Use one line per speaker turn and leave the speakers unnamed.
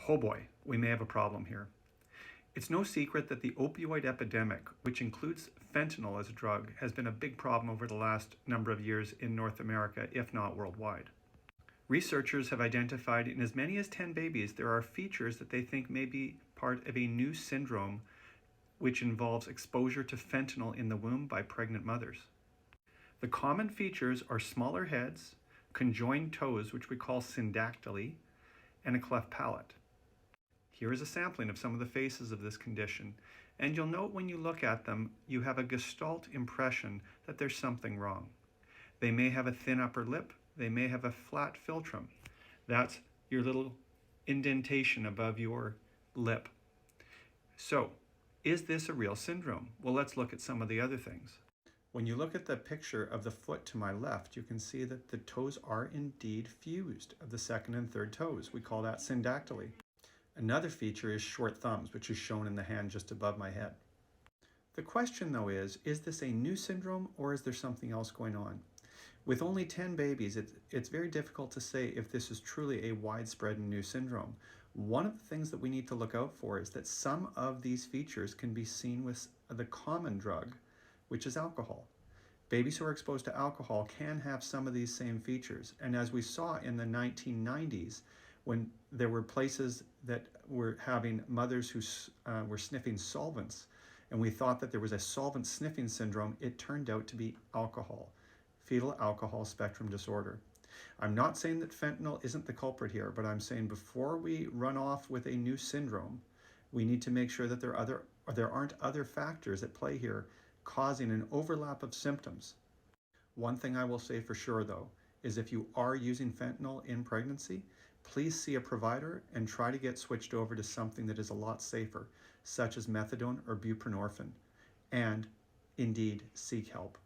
Oh boy, we may have a problem here. It's no secret that the opioid epidemic, which includes fentanyl as a drug, has been a big problem over the last number of years in North America, if not worldwide. Researchers have identified in as many as 10 babies there are features that they think may be part of a new syndrome which involves exposure to fentanyl in the womb by pregnant mothers. The common features are smaller heads, conjoined toes, which we call syndactyly, and a cleft palate. Here is a sampling of some of the faces of this condition, and you'll note when you look at them, you have a gestalt impression that there's something wrong. They may have a thin upper lip, they may have a flat philtrum. That's your little indentation above your lip. So, is this a real syndrome? Well, let's look at some of the other things. When you look at the picture of the foot to my left, you can see that the toes are indeed fused of the second and third toes. We call that syndactyly. Another feature is short thumbs, which is shown in the hand just above my head. The question though is this a new syndrome or is there something else going on? With only 10 babies, it's very difficult to say if this is truly a widespread and new syndrome. One of the things that we need to look out for is that some of these features can be seen with the common drug, which is alcohol. Babies who are exposed to alcohol can have some of these same features. And as we saw in the 1990s, when there were places that were having mothers who were sniffing solvents, and we thought that there was a solvent sniffing syndrome, it turned out to be alcohol, fetal alcohol spectrum disorder. I'm not saying that fentanyl isn't the culprit here, but I'm saying before we run off with a new syndrome, we need to make sure that there aren't other factors at play here causing an overlap of symptoms. One thing I will say for sure though, is if you are using fentanyl in pregnancy, please see a provider and try to get switched over to something that is a lot safer, such as methadone or buprenorphine, and indeed seek help.